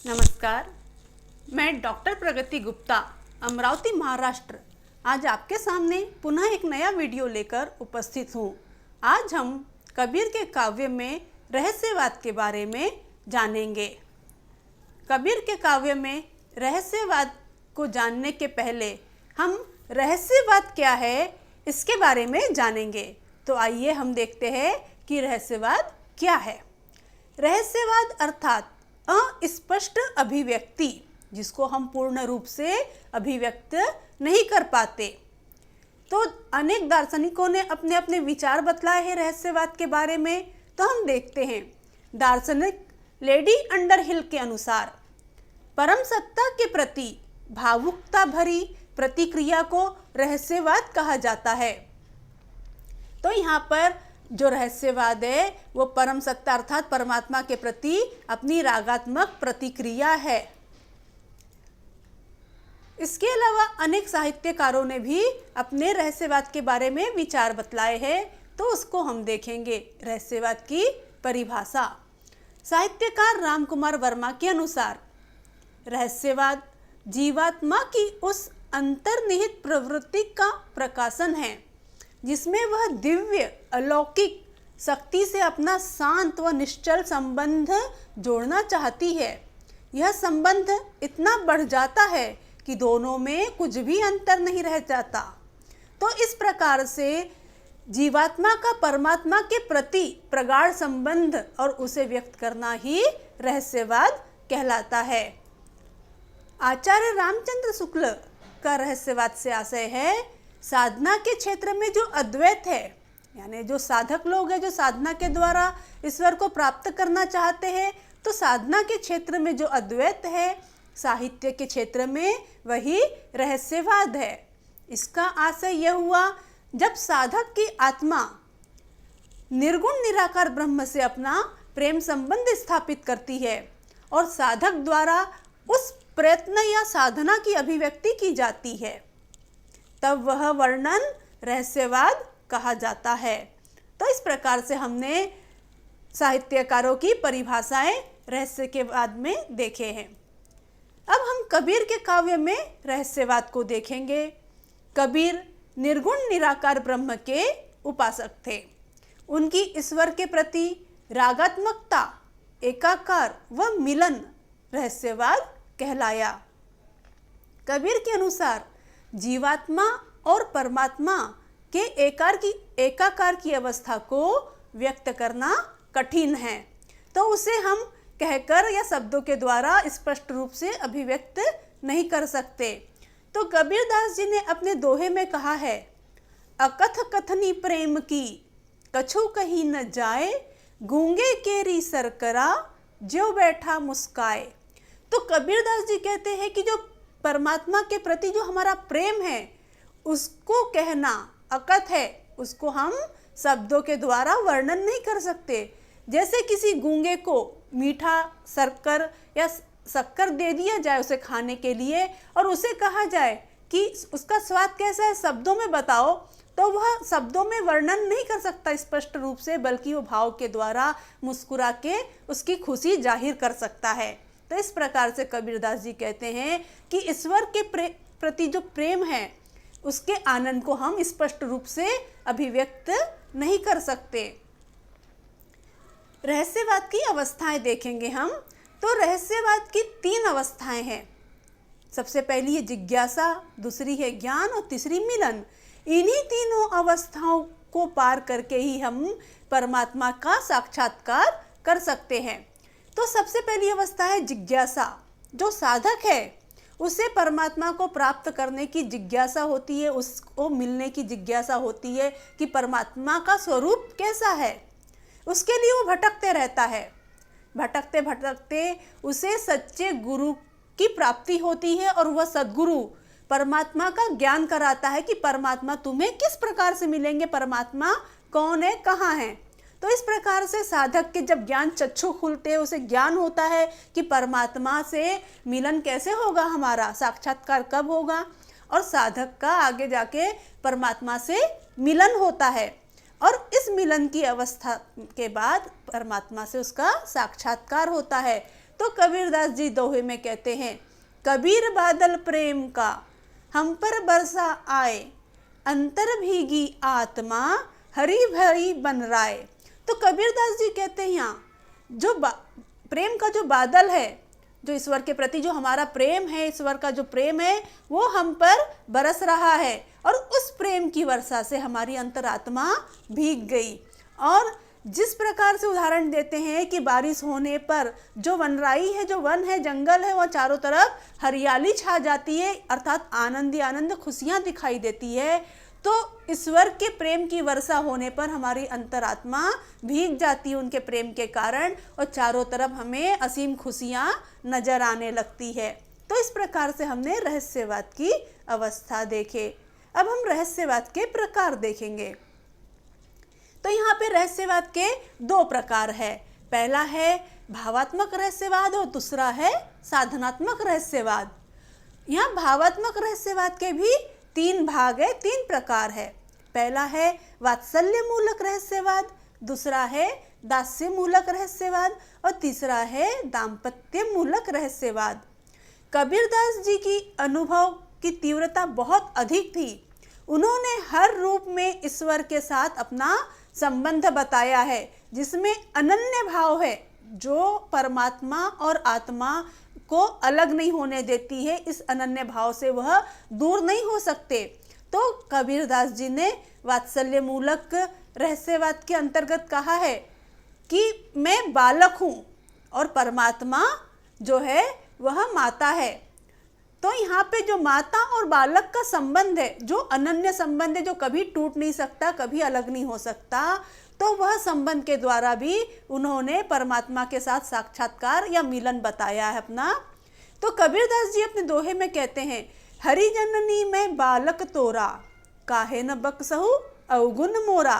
नमस्कार, मैं डॉक्टर प्रगति गुप्ता, अमरावती, महाराष्ट्र, आज आपके सामने पुनः एक नया वीडियो लेकर उपस्थित हूँ। आज हम कबीर के काव्य में रहस्यवाद के बारे में जानेंगे। कबीर के काव्य में रहस्यवाद को जानने के पहले हम रहस्यवाद क्या है इसके बारे में जानेंगे। तो आइए हम देखते हैं कि रहस्यवाद क्या है। रहस्यवाद अर्थात अस्पष्ट अभिव्यक्ति, जिसको हम पूर्ण रूप से अभिव्यक्त नहीं कर पाते। तो अनेक दार्शनिकों ने अपने अपने विचार बतलाए हैं रहस्यवाद के बारे में। तो हम देखते हैं, दार्शनिक लेडी अंडरहिल के अनुसार परम सत्ता के प्रति भावुकता भरी प्रतिक्रिया को रहस्यवाद कहा जाता है। तो यहाँ पर जो रहस्यवाद है वो परम सत्ता अर्थात परमात्मा के प्रति अपनी रागात्मक प्रतिक्रिया है। इसके अलावा अनेक साहित्यकारों ने भी अपने रहस्यवाद के बारे में विचार बतलाए हैं। तो उसको हम देखेंगे। रहस्यवाद की परिभाषा, साहित्यकार रामकुमार वर्मा के अनुसार रहस्यवाद जीवात्मा की उस अंतर्निहित प्रवृत्ति का प्रकाशन है जिसमें वह दिव्य अलौकिक शक्ति से अपना शांत व निश्चल संबंध जोड़ना चाहती है। यह संबंध इतना बढ़ जाता है कि दोनों में कुछ भी अंतर नहीं रह जाता। तो इस प्रकार से जीवात्मा का परमात्मा के प्रति प्रगाढ़ संबंध और उसे व्यक्त करना ही रहस्यवाद कहलाता है। आचार्य रामचंद्र शुक्ल का रहस्यवाद से आशय है, साधना के क्षेत्र में जो अद्वैत है, यानी जो साधक लोग हैं जो साधना के द्वारा ईश्वर को प्राप्त करना चाहते हैं, तो साधना के क्षेत्र में जो अद्वैत है, साहित्य के क्षेत्र में वही रहस्यवाद है। इसका आशय यह हुआ, जब साधक की आत्मा निर्गुण निराकार ब्रह्म से अपना प्रेम संबंध स्थापित करती है और साधक द्वारा उस प्रयत्न या साधना की अभिव्यक्ति की जाती है, तब वह वर्णन रहस्यवाद कहा जाता है। तो इस प्रकार से हमने साहित्यकारों की परिभाषाएं रहस्य के बाद में देखे हैं। अब हम कबीर के काव्य में रहस्यवाद को देखेंगे। कबीर निर्गुण निराकार ब्रह्म के उपासक थे। उनकी ईश्वर के प्रति रागात्मकता, एकाकार व मिलन रहस्यवाद कहलाया। कबीर के अनुसार जीवात्मा और परमात्मा के एकाकार की अवस्था को व्यक्त करना कठिन है, तो उसे हम कहकर या शब्दों के द्वारा स्पष्ट रूप से अभिव्यक्त नहीं कर सकते। तो कबीरदास जी ने अपने दोहे में कहा है, अकथ कथनी प्रेम की कछु कहीं न जाए, गूंगे केरी सरकरा ज्यों बैठा मुस्काए। तो कबीरदास जी कहते हैं कि जो परमात्मा के प्रति जो हमारा प्रेम है उसको कहना अकथ है, उसको हम शब्दों के द्वारा वर्णन नहीं कर सकते। जैसे किसी गूंगे को मीठा शक्कर या शक्कर दे दिया जाए उसे खाने के लिए और उसे कहा जाए कि उसका स्वाद कैसा है, शब्दों में बताओ, तो वह शब्दों में वर्णन नहीं कर सकता स्पष्ट रूप से, बल्कि वो भाव के द्वारा मुस्कुरा के उसकी खुशी जाहिर कर सकता है। तो इस प्रकार से कबीरदास जी कहते हैं कि ईश्वर के प्रति जो प्रेम है उसके आनंद को हम स्पष्ट रूप से अभिव्यक्त नहीं कर सकते। रहस्यवाद की अवस्थाएं देखेंगे हम। तो रहस्यवाद की 3 अवस्थाएं हैं। सबसे पहली है जिज्ञासा, दूसरी है ज्ञान और तीसरी मिलन। इन्हीं तीनों अवस्थाओं को पार करके ही हम परमात्मा का साक्षात्कार कर सकते हैं। तो सबसे पहली अवस्था है जिज्ञासा। जो साधक है उसे परमात्मा को प्राप्त करने की जिज्ञासा होती है, उसको मिलने की जिज्ञासा होती है कि परमात्मा का स्वरूप कैसा है। उसके लिए वो भटकते रहता है। भटकते भटकते उसे सच्चे गुरु की प्राप्ति होती है और वह सद्गुरु परमात्मा का ज्ञान कराता है कि परमात्मा तुम्हें किस प्रकार से मिलेंगे, परमात्मा कौन है, कहाँ है। तो इस प्रकार से साधक के जब ज्ञान चक्षु खुलते हैं, उसे ज्ञान होता है कि परमात्मा से मिलन कैसे होगा, हमारा साक्षात्कार कब होगा, और साधक का आगे जाके परमात्मा से मिलन होता है और इस मिलन की अवस्था के बाद परमात्मा से उसका साक्षात्कार होता है। तो कबीरदास जी दोहे में कहते हैं, कबीर बादल प्रेम का हम पर बरसा आए, अंतर भीगी आत्मा हरी भरी बन राय। तो कबीरदास जी कहते हैं यहाँ जो प्रेम का जो बादल है, जो ईश्वर के प्रति जो हमारा प्रेम है, ईश्वर का जो प्रेम है वो हम पर बरस रहा है और उस प्रेम की वर्षा से हमारी अंतरात्मा भीग गई। और जिस प्रकार से उदाहरण देते हैं कि बारिश होने पर जो वनराई है, जो वन है, जंगल है, वो चारों तरफ हरियाली छा जाती है, अर्थात आनंद ही आनंद, खुशियाँ दिखाई देती है। तो ईश्वर के प्रेम की वर्षा होने पर हमारी अंतरात्मा भीग जाती है उनके प्रेम के कारण और चारों तरफ हमें असीम खुशियाँ नजर आने लगती है। तो इस प्रकार से हमने रहस्यवाद की अवस्था देखे। अब हम रहस्यवाद के प्रकार देखेंगे। तो यहाँ पे रहस्यवाद के दो प्रकार है। पहला है भावात्मक रहस्यवाद और दूसरा है साधनात्मक रहस्यवाद। यहाँ भावात्मक रहस्यवाद के भी तीन भाग है, तीन प्रकार है। पहला है वात्सल्य मूलक रहस्यवाद, दूसरा है दास्य मूलक रहस्यवाद और तीसरा है दाम्पत्य मूलक रहस्यवाद। कबीरदास जी की अनुभव की तीव्रता बहुत अधिक थी। उन्होंने हर रूप में ईश्वर के साथ अपना संबंध बताया है, जिसमें अनन्य भाव है, जो परमात्मा और आत्मा को अलग नहीं होने देती है। इस अनन्य भाव से वह दूर नहीं हो सकते। तो कबीरदास जी ने वात्सल्य मूलक रहस्यवाद के अंतर्गत कहा है कि मैं बालक हूँ और परमात्मा जो है वह माता है। तो यहाँ पे जो माता और बालक का संबंध है, जो अनन्य संबंध है, जो कभी टूट नहीं सकता, कभी अलग नहीं हो सकता, तो वह संबंध के द्वारा भी उन्होंने परमात्मा के साथ साक्षात्कार या मिलन बताया है अपना। तो कबीरदास जी अपने दोहे में कहते हैं, हरि जननी में बालक तोरा, काहे न बक्सहु अवगुण मोरा।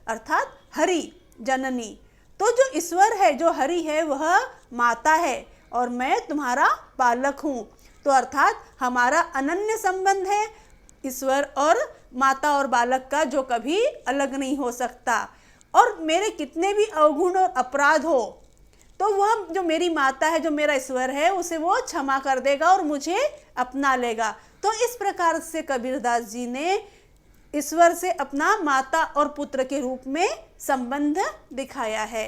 अर्थात हरि जननी, तो जो ईश्वर है, जो हरि है, वह माता है और मैं तुम्हारा बालक हूँ। तो अर्थात हमारा अनन्य संबंध है ईश्वर और माता और बालक का, जो कभी अलग नहीं हो सकता। और मेरे कितने भी अवगुण और अपराध हो तो वह जो मेरी माता है, जो मेरा ईश्वर है, उसे वो क्षमा कर देगा और मुझे अपना लेगा। तो इस प्रकार से कबीरदास जी ने ईश्वर से अपना माता और पुत्र के रूप में संबंध दिखाया है।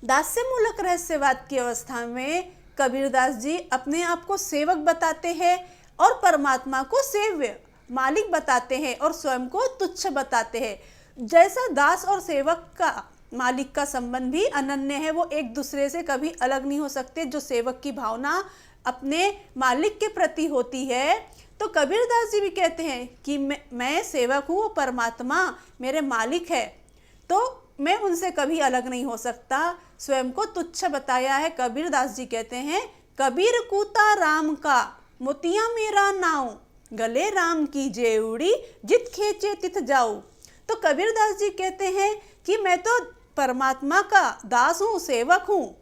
दास्य मूलक रहस्यवाद की अवस्था में कबीरदास जी अपने आप को सेवक बताते हैं और परमात्मा को सेव्य मालिक बताते हैं और स्वयं को तुच्छ बताते हैं। जैसा दास और सेवक का मालिक का संबंध भी अनन्य है, वो एक दूसरे से कभी अलग नहीं हो सकते। जो सेवक की भावना अपने मालिक के प्रति होती है, तो कबीरदास जी भी कहते हैं कि मैं सेवक हूँ, परमात्मा मेरे मालिक है, तो मैं उनसे कभी अलग नहीं हो सकता। स्वयं को तुच्छ बताया है। कबीरदास जी कहते हैं, कबीर कूता राम का मोतिया मेरा नाव, गले राम की जेउड़ी जित खेचे तित जाऊ। तो कबीरदास जी कहते हैं कि मैं तो परमात्मा का दास हूँ, सेवक हूँ,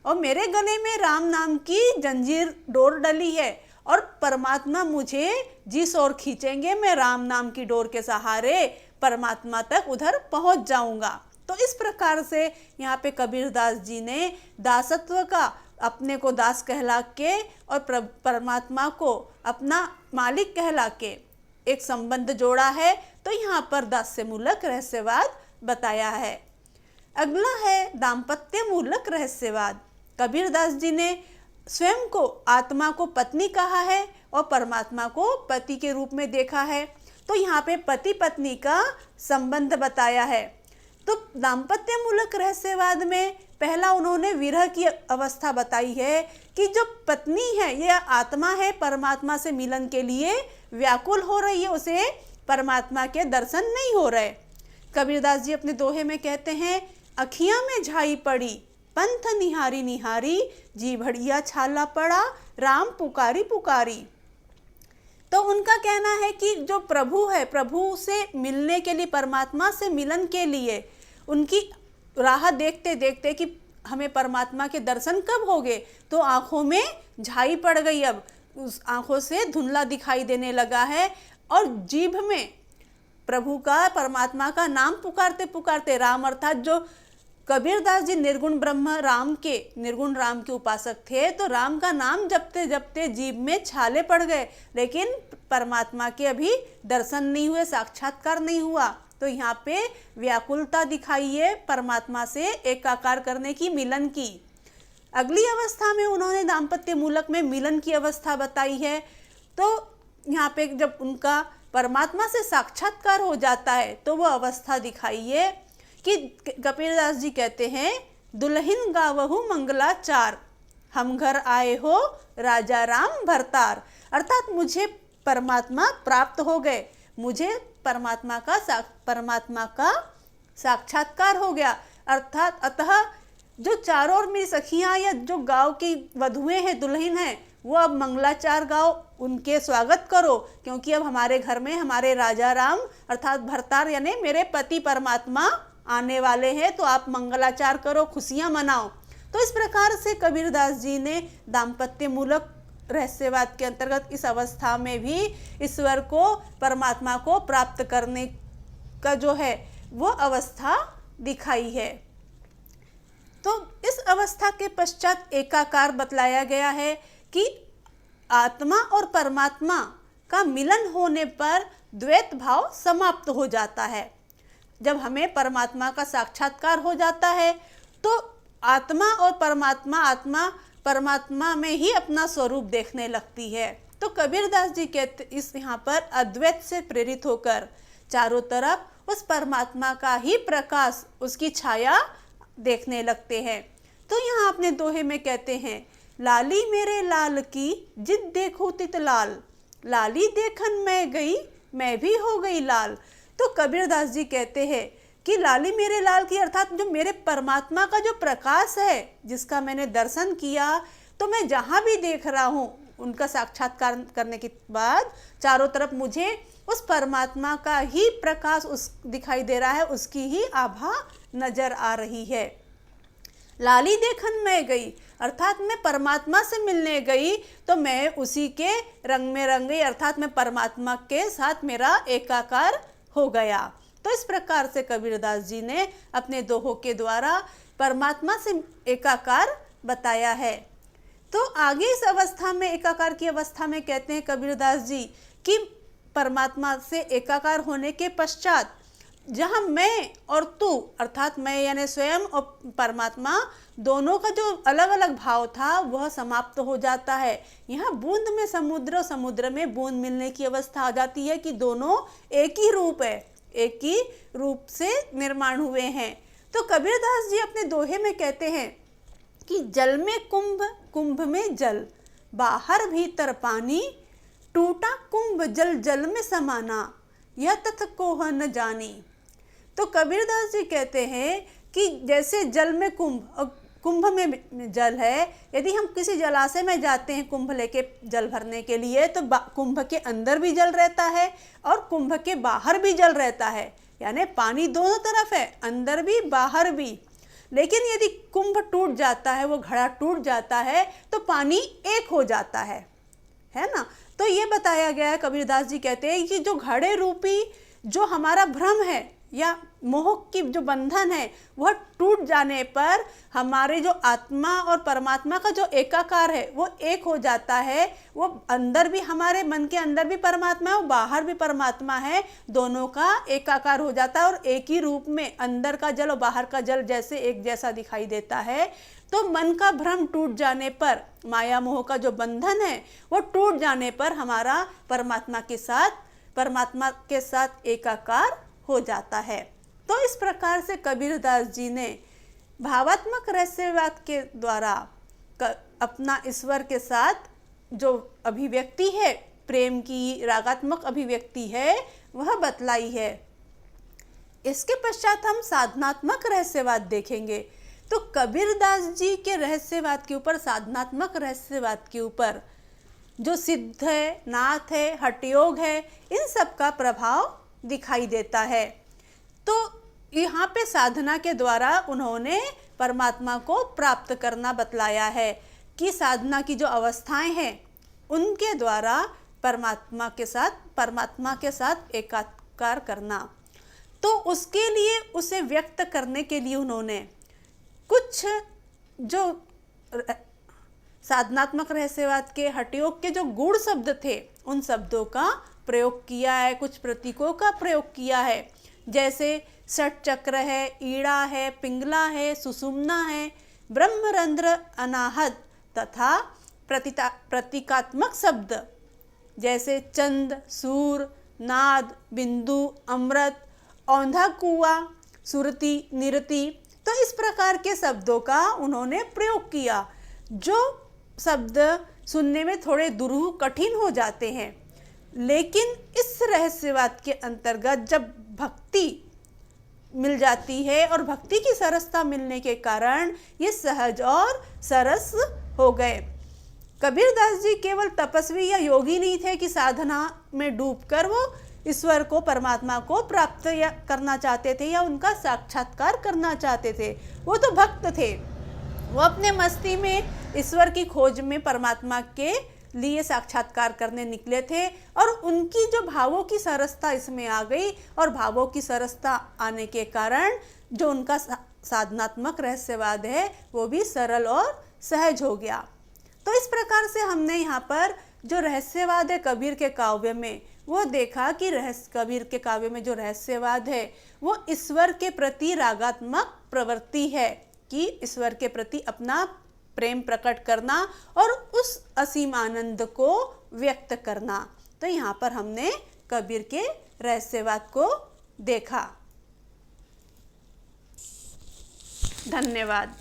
और मेरे गले में राम नाम की जंजीर डोर डली है और परमात्मा मुझे जिस ओर खींचेंगे मैं राम नाम की डोर के सहारे परमात्मा तक उधर पहुँच जाऊँगा। तो इस प्रकार से यहाँ पे कबीरदास जी ने दासत्व का, अपने को दास कहला के और परमात्मा को अपना मालिक कहला के एक संबंध जोड़ा है। तो यहाँ पर दास्य मूलक रहस्यवाद बताया है। अगला है दाम्पत्य मूलक रहस्यवाद। कबीरदास जी ने स्वयं को आत्मा को पत्नी कहा है और परमात्मा को पति के रूप में देखा है। तो यहाँ पे पति पत्नी का संबंध बताया है। तो दाम्पत्य मूलक रहस्यवाद में पहला उन्होंने विरह की अवस्था बताई है कि जो पत्नी है, यह आत्मा है, परमात्मा से मिलन के लिए व्याकुल हो रही है, उसे परमात्मा के दर्शन नहीं हो रहे। कबीरदास जी अपने दोहे में कहते हैं, अखियां में झाई पड़ी पंथ निहारी निहारी, जी भड़िया छाला पड़ा राम पुकारी पुकारी। तो उनका कहना है कि जो प्रभु है, प्रभु से मिलने के लिए, परमात्मा से मिलन के लिए उनकी राह देखते देखते कि हमें परमात्मा के दर्शन कब होंगे, तो आँखों में झाई पड़ गई। अब उस आँखों से धुंधला दिखाई देने लगा है और जीभ में प्रभु का, परमात्मा का नाम पुकारते पुकारते, राम अर्थात जो कबीरदास जी निर्गुण ब्रह्म राम के निर्गुण राम के उपासक थे, तो राम का नाम जपते जपते जीभ में छाले पड़ गए, लेकिन परमात्मा के अभी दर्शन नहीं हुए, साक्षात्कार नहीं हुआ। तो यहाँ पे व्याकुलता दिखाई है परमात्मा से एकाकार करने की, मिलन की। अगली अवस्था में उन्होंने दाम्पत्य मूलक में मिलन की अवस्था बताई है। तो यहाँ पे जब उनका परमात्मा से साक्षात्कार हो जाता है तो वो अवस्था दिखाई है कि कबीरदास जी कहते हैं, दुल्हन गावहु मंगलाचार, हम घर आए हो राजा राम भरतार। अर्थात मुझे परमात्मा प्राप्त हो गए, मुझे परमात्मा का साक्षात्कार हो गया। अर्थात अतः जो चारों ओर मेरी सखियाँ या जो गांव की वधुएं हैं, दुल्हन हैं, वो अब मंगलाचार गाओ, उनके स्वागत करो, क्योंकि अब हमारे घर में हमारे राजा राम अर्थात भरतार यानी मेरे पति परमात्मा आने वाले हैं, तो आप मंगलाचार करो, खुशियाँ मनाओ। तो इस प्रकार से कबीरदास जी ने दाम्पत्य मूलक रहस्यवाद के अंतर्गत इस अवस्था में भी ईश्वर को, परमात्मा को प्राप्त करने का जो है वो अवस्था दिखाई है। तो इस अवस्था के पश्चात एकाकार बतलाया गया है कि आत्मा और परमात्मा का मिलन होने पर द्वैत भाव समाप्त हो जाता है। जब हमें परमात्मा का साक्षात्कार हो जाता है तो आत्मा और आत्मा परमात्मा में ही अपना स्वरूप देखने लगती है। तो कबीरदास जी कहते इस यहाँ पर अद्वैत से प्रेरित होकर चारों तरफ उस परमात्मा का ही प्रकाश, उसकी छाया देखने लगते हैं। तो यहाँ अपने दोहे में कहते हैं, लाली मेरे लाल की जिद देखो तित लाल, लाली देखन मैं गई मैं भी हो गई लाल। तो कबीरदास जी कहते हैं कि लाली मेरे लाल की अर्थात जो मेरे परमात्मा का जो प्रकाश है, जिसका मैंने दर्शन किया, तो मैं जहाँ भी देख रहा हूँ उनका साक्षात्कार करने के बाद चारों तरफ मुझे उस परमात्मा का ही प्रकाश उस दिखाई दे रहा है, उसकी ही आभा नजर आ रही है। लाली देखन मैं गई अर्थात मैं परमात्मा से मिलने गई तो मैं उसी के रंग में रंग गई, अर्थात मैं परमात्मा के साथ मेरा एकाकार हो गया। तो इस प्रकार से कबीरदास जी ने अपने दोहों के द्वारा परमात्मा से एकाकार बताया है। तो आगे इस अवस्था में, एकाकार की अवस्था में कहते हैं कबीरदास जी कि परमात्मा से एकाकार होने के पश्चात जहाँ मैं और तू अर्थात मैं यानी स्वयं और परमात्मा दोनों का जो अलग अलग भाव था वह समाप्त हो जाता है। यहाँ बूंद में समुद्र, समुद्र में बूंद मिलने की अवस्था आ जाती है कि दोनों एक ही रूप है, एक ही रूप से निर्माण हुए हैं। तो कबीरदास जी अपने दोहे में कहते हैं कि जल में कुंभ, कुंभ में जल, बाहर भीतर पानी, टूटा कुंभ जल जल में समाना, यह तथ कोह न जानी। तो कबीरदास जी कहते हैं कि जैसे जल में कुंभ और कुंभ में जल है, यदि हम किसी जलाशय में जाते हैं कुंभ लेके जल भरने के लिए, तो कुंभ के अंदर भी जल रहता है और कुंभ के बाहर भी जल रहता है, यानी पानी दोनों तरफ है, अंदर भी बाहर भी। लेकिन यदि कुंभ टूट जाता है, वो घड़ा टूट जाता है, तो पानी एक हो जाता है ना। तो ये बताया गया है, कबीरदास जी कहते हैं कि जो घड़े रूपी जो हमारा भ्रम है या मोह की जो बंधन है वह टूट जाने पर हमारे जो आत्मा और परमात्मा का जो एकाकार है वो एक हो जाता है। वो अंदर भी, हमारे मन के अंदर भी परमात्मा है और बाहर भी परमात्मा है, दोनों का एकाकार हो जाता है और एक ही रूप में अंदर का जल और बाहर का जल जैसे एक जैसा दिखाई देता है। तो मन का भ्रम टूट जाने पर, माया मोह का जो बंधन है वो टूट जाने पर हमारा परमात्मा के साथ एकाकार हो जाता है। तो इस प्रकार से कबीरदास जी ने भावात्मक रहस्यवाद के द्वारा अपना ईश्वर के साथ जो अभिव्यक्ति है, प्रेम की रागात्मक अभिव्यक्ति है, वह बतलाई है। इसके पश्चात हम साधनात्मक रहस्यवाद देखेंगे। तो कबीरदास जी के रहस्यवाद के ऊपर, साधनात्मक रहस्यवाद के ऊपर जो सिद्ध है, नाथ है, हठयोग है, इन सब का प्रभाव दिखाई देता है। तो यहाँ पे साधना के द्वारा उन्होंने परमात्मा को प्राप्त करना बतलाया है कि साधना की जो अवस्थाएं हैं उनके द्वारा परमात्मा के साथ एकाकार करना। तो उसके लिए, उसे व्यक्त करने के लिए उन्होंने कुछ जो साधनात्मक रहस्यवाद के हठयोग के जो गूढ़ शब्द थे उन शब्दों का प्रयोग किया है, कुछ प्रतीकों का प्रयोग किया है, जैसे षट चक्र है, ईड़ा है, पिंगला है, सुषुम्ना है, ब्रह्मरंध्र, अनाहत तथा प्रतीकात्मक शब्द जैसे चंद, सूर, नाद, बिंदु, अमृत, औंधा कुआं, सुरति, निरति। तो इस प्रकार के शब्दों का उन्होंने प्रयोग किया, जो शब्द सुनने में थोड़े दुरूह कठिन हो जाते हैं, लेकिन इस रहस्यवाद के अंतर्गत जब भक्ति मिल जाती है और भक्ति की सरसता मिलने के कारण ये सहज और सरस हो गए। कबीरदास जी केवल तपस्वी या योगी नहीं थे कि साधना में डूबकर वो ईश्वर को, परमात्मा को प्राप्त करना चाहते थे या उनका साक्षात्कार करना चाहते थे। वो तो भक्त थे, वो अपने मस्ती में ईश्वर की खोज में परमात्मा के लिए साक्षात्कार करने निकले थे और उनकी जो भावों की सरसता इसमें आ गई और भावों की सरसता आने के कारण जो उनका साधनात्मक रहस्यवाद है वो भी सरल और सहज हो गया। तो इस प्रकार से हमने यहाँ पर जो रहस्यवाद है कबीर के काव्य में वो देखा कि कबीर के काव्य में जो रहस्यवाद है वो ईश्वर के प्रति रागात्मक प्रवृत्ति है कि ईश्वर के प्रति अपना प्रेम प्रकट करना और उस असीम आनंद को व्यक्त करना। तो यहाँ पर हमने कबीर के रहस्यवाद को देखा। धन्यवाद।